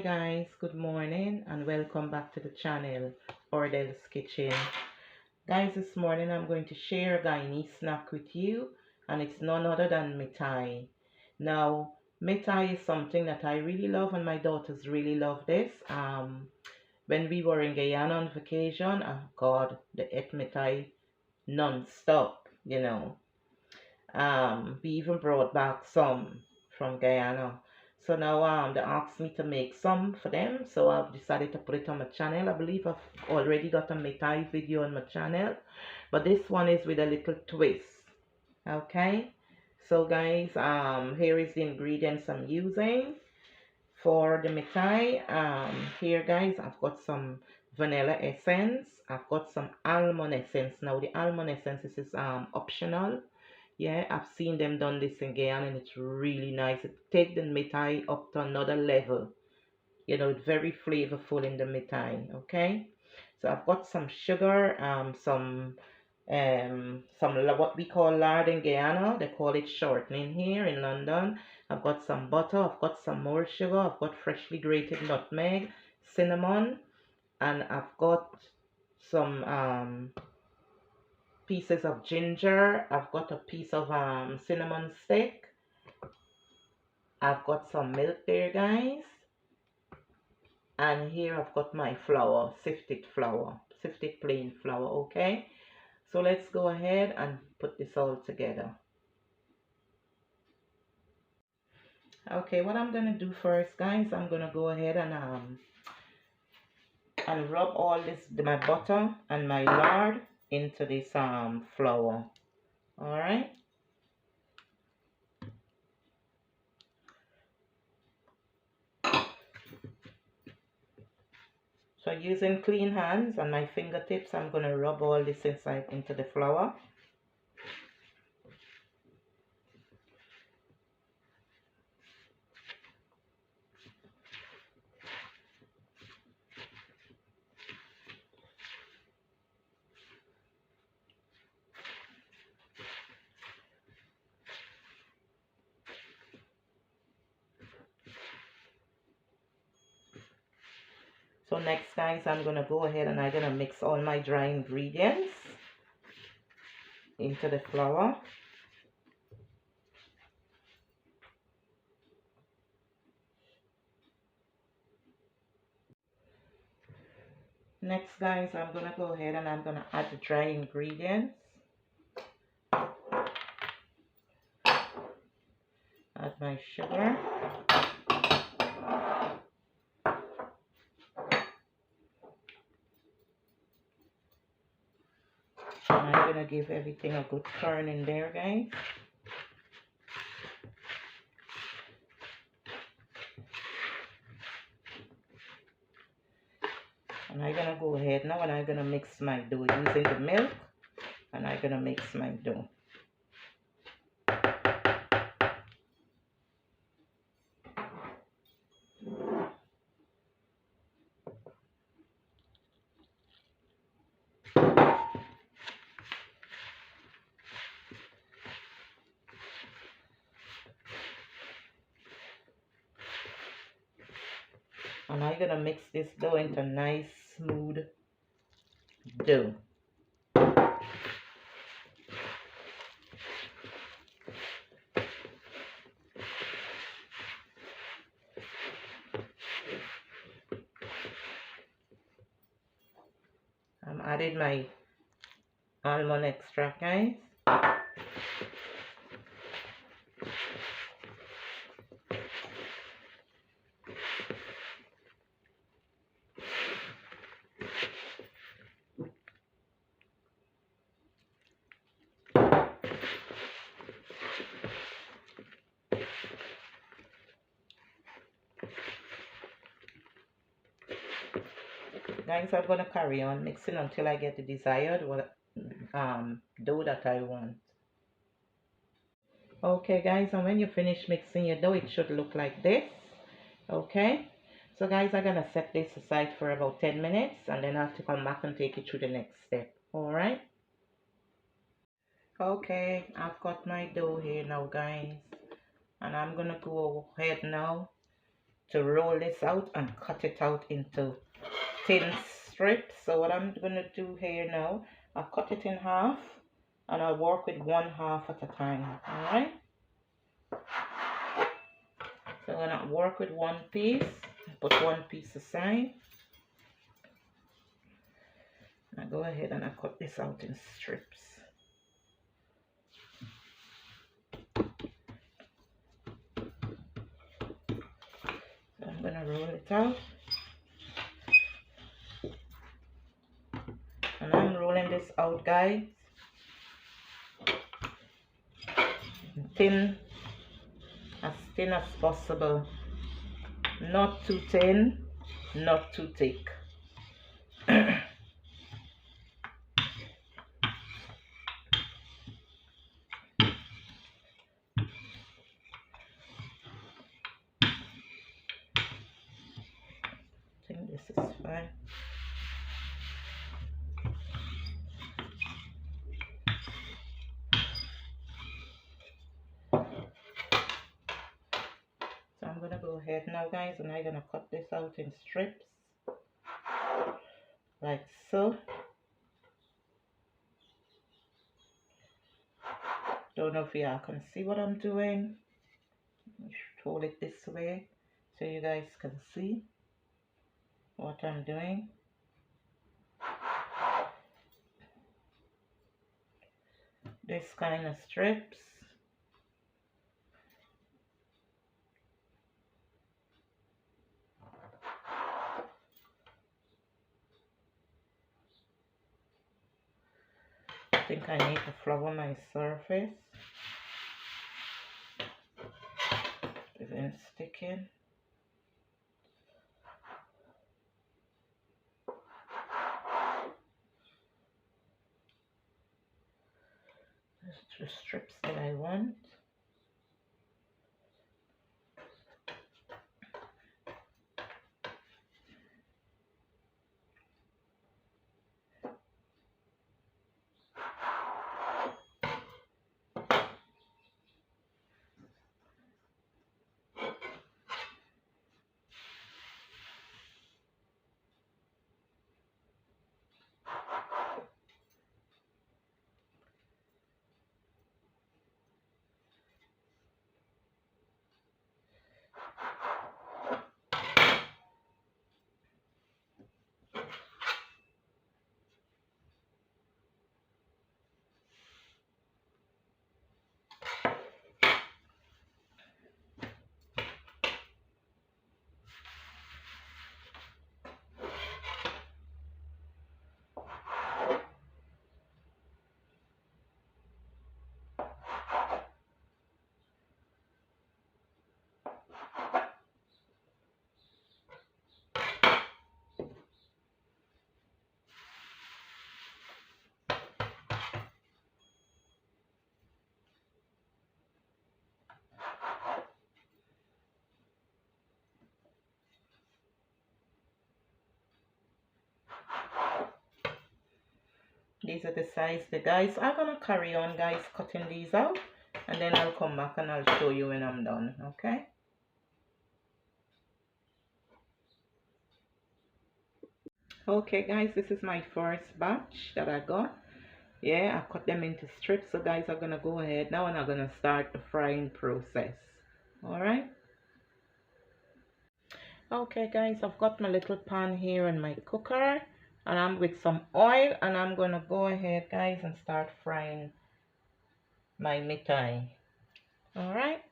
guys, good morning and welcome back to the channel Ordel's Kitchen. Guys, this morning I'm going to share a Guyanese snack with you, and it's none other than Mithai. Now, Mithai is something that I really love and my daughters really love this. When we were in Guyana on vacation, oh God, they ate Mithai non-stop, you know. We even brought back some from Guyana. So now they asked me to make some for them. So I've decided to put it on my channel. I believe I've already got a Mithai video on my channel, but this one is with a little twist. Okay. So guys, here is the ingredients I'm using for the Mithai. Here guys, I've got some vanilla essence. I've got some almond essence. Now the almond essence is optional. Yeah, I've seen them done this in Guyana and it's really nice. It take the Mithai up to another level. You know, it's very flavorful in the Mithai. Okay, so I've got some sugar, some what we call lard in Guyana. They call it shortening here in London. I've got some butter. I've got some more sugar. I've got freshly grated nutmeg, cinnamon, and I've got some pieces of ginger. I've got a piece of cinnamon stick. I've got some milk there, guys, and here I've got my flour, sifted plain flour. Okay, so let's go ahead and put this all together. Okay, what I'm gonna do first, guys, I'm gonna go ahead and rub all this, my butter and my lard, into this flour. All right. So using clean hands and my fingertips, I'm going to rub all this inside into the flour. So next, guys, I'm going to go ahead and I'm going to mix all my dry ingredients into the flour. Next, guys, I'm going to go ahead and I'm going to add the dry ingredients. Add my sugar. And I'm going to give everything a good turn in there, guys. And I'm going to go ahead now and I'm going to mix my dough using the milk. And I'm going to mix my dough. And I'm going to mix this dough into nice, smooth dough. I'm adding my almond extract, guys. Guys, I'm going to carry on mixing until I get the desired dough that I want. Okay, guys, and when you finish mixing your dough, it should look like this. Okay, so guys, I'm going to set this aside for about 10 minutes and then I have to come back and take you through the next step. All right. Okay, I've got my dough here now, guys, and I'm going to go ahead now to roll this out and cut it out into thin strips. So what I'm going to do here now, I'll cut it in half and I'll work with one half at a time. Alright, so I'm going to work with one piece, put one piece aside. I go ahead and I cut this out in strips. So I'm going to roll it out. And I'm rolling this out, guys, thin as possible. Not too thin, not too thick. I think this is fine. So I'm gonna go ahead now, guys, and I'm gonna cut this out in strips like so. Don't know if y'all can see what I'm doing. I should hold it this way so you guys can see what I'm doing. This kind of strips. I think I need to flour my surface. Even sticking. The strips that I want. These are the size, the guys. I'm gonna carry on, guys, cutting these out, and then I'll come back and I'll show you when I'm done. Okay. Okay, guys, this is my first batch that I got. Yeah, I cut them into strips. So guys, I'm gonna go ahead now and I'm gonna start the frying process. All right. Okay, guys, I've got my little pan here in my cooker, and I'm with some oil, and I'm gonna go ahead, guys, and start frying my mithai. All right.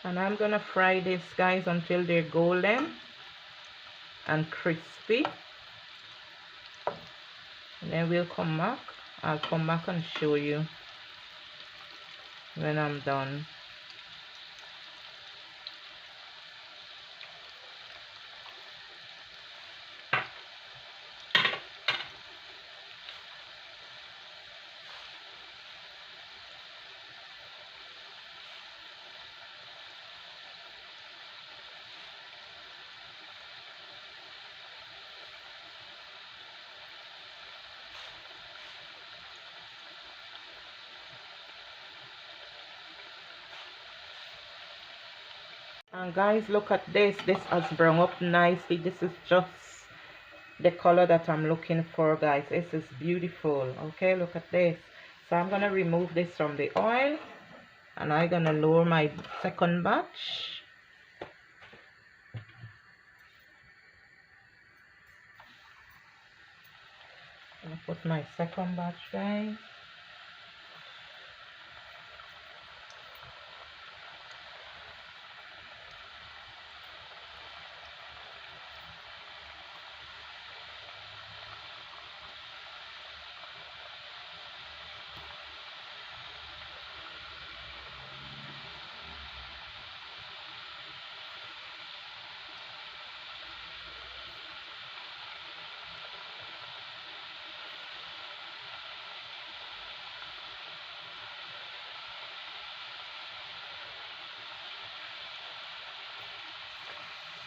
And I'm gonna fry this, guys, until they're golden. and crispy. And then we'll come back. I'll come back and show you when I'm done. And guys, look at this. This has brown up nicely. This is just the color that I'm looking for, guys. This is beautiful. Okay, look at this. So I'm gonna remove this from the oil, and I'm gonna lower my second batch. I'm gonna put my second batch, guys.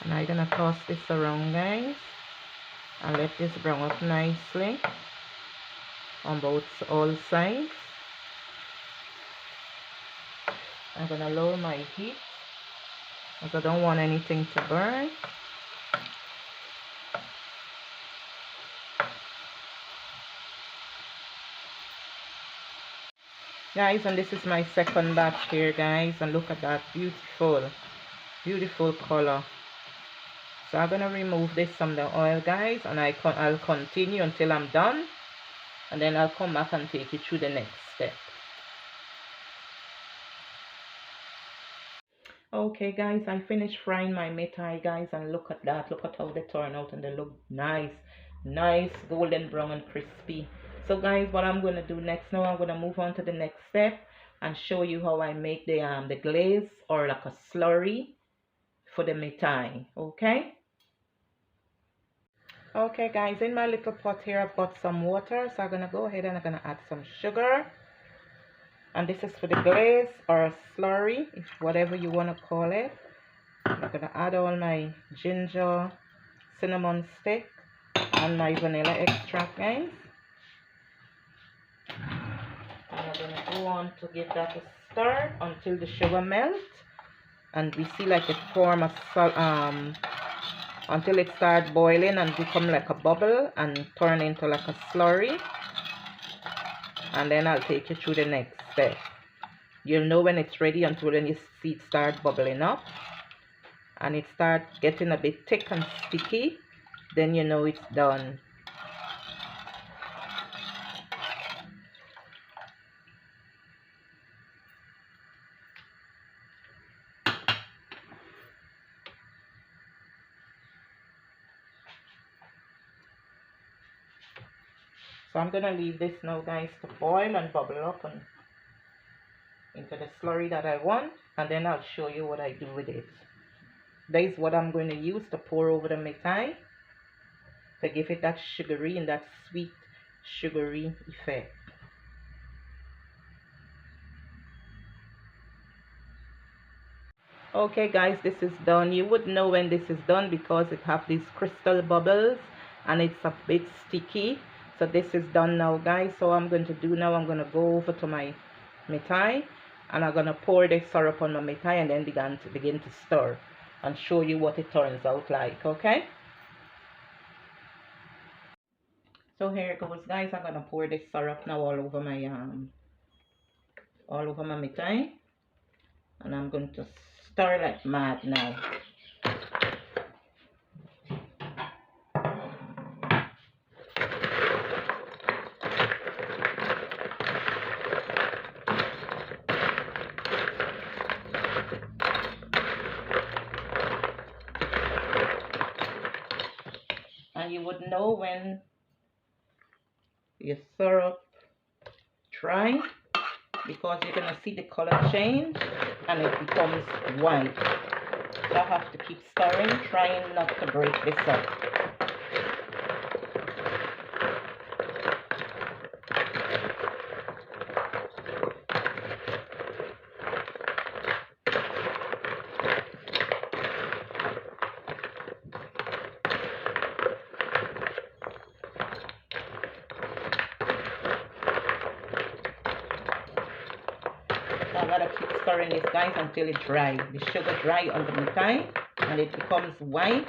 And I'm gonna toss this around, guys, and let this brown up nicely on all sides. I'm gonna lower my heat because I don't want anything to burn. Guys, and this is my second batch here, guys, and look at that beautiful color. So I'm gonna remove this from the oil, guys, and I'll continue until I'm done, and then I'll come back and take you through the next step. Okay, guys, I finished frying my mithai, guys, and look at that. Look at how they turn out, and they look nice golden brown and crispy. So guys, what I'm going to do next now, I'm going to move on to the next step and show you how I make the glaze, or like a slurry for the mithai. Okay guys, in my little pot here I've got some water, so I'm going to go ahead and I'm going to add some sugar. And this is for the glaze or slurry, whatever you want to call it. I'm going to add all my ginger, cinnamon stick, and my vanilla extract, guys. And I'm going to go on to give that a stir until the sugar melts. And we see like it form a until it starts boiling and become like a bubble and turn into like a slurry. And then I'll take you through the next step. You'll know when it's ready until when you see it start bubbling up and it starts getting a bit thick and sticky, then you know it's done. So I'm going to leave this now, guys, to boil and bubble up and into the slurry that I want, and then I'll show you what I do with it. That is what I'm going to use to pour over the mithai to give it that sugary and that sweet sugary effect. Okay guys, this is done. You would know when this is done because it have these crystal bubbles and it's a bit sticky. So this is done now, guys. So I'm going to do now, I'm going to go over to my mithai and I'm going to pour the syrup on my mithai and then begin to stir and show you what it turns out like. Okay, so here it goes, guys. I'm going to pour this syrup now all over my mithai, and I'm going to stir like mad now. would know when your syrup dry, because you're gonna see the color change and it becomes white. So I have to keep stirring, trying not to break this up. I gotta keep stirring this, guys, until it dry. The sugar dry on the Mithai and it becomes white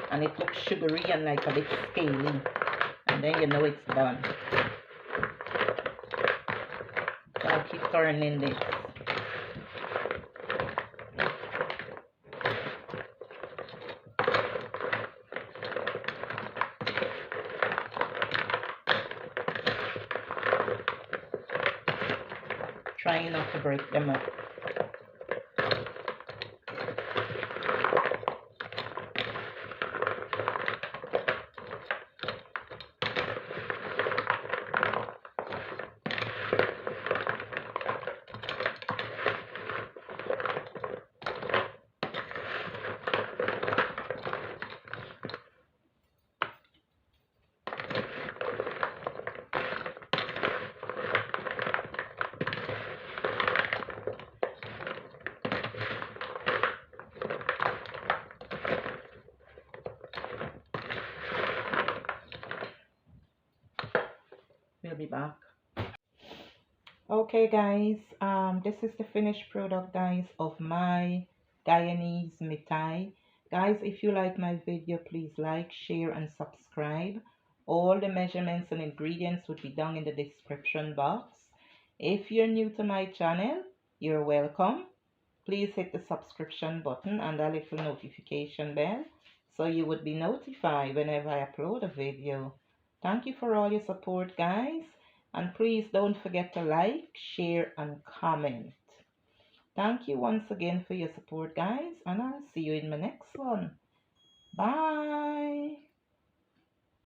and it looks sugary and like a bit scaly, and then you know it's done. So I'll keep turning this. Trying not to break them up. We'll be back. Okay, guys, this is the finished product, guys, of my Guyanese Mithai. Guys, if you like my video, please like, share and subscribe. All the measurements and ingredients would be down in the description box. If you're new to my channel, you're welcome. Please hit the subscription button and the little notification bell so you would be notified whenever I upload a video. Thank you for all your support, guys. And please don't forget to like, share, and comment. Thank you once again for your support, guys. And I'll see you in my next one. Bye.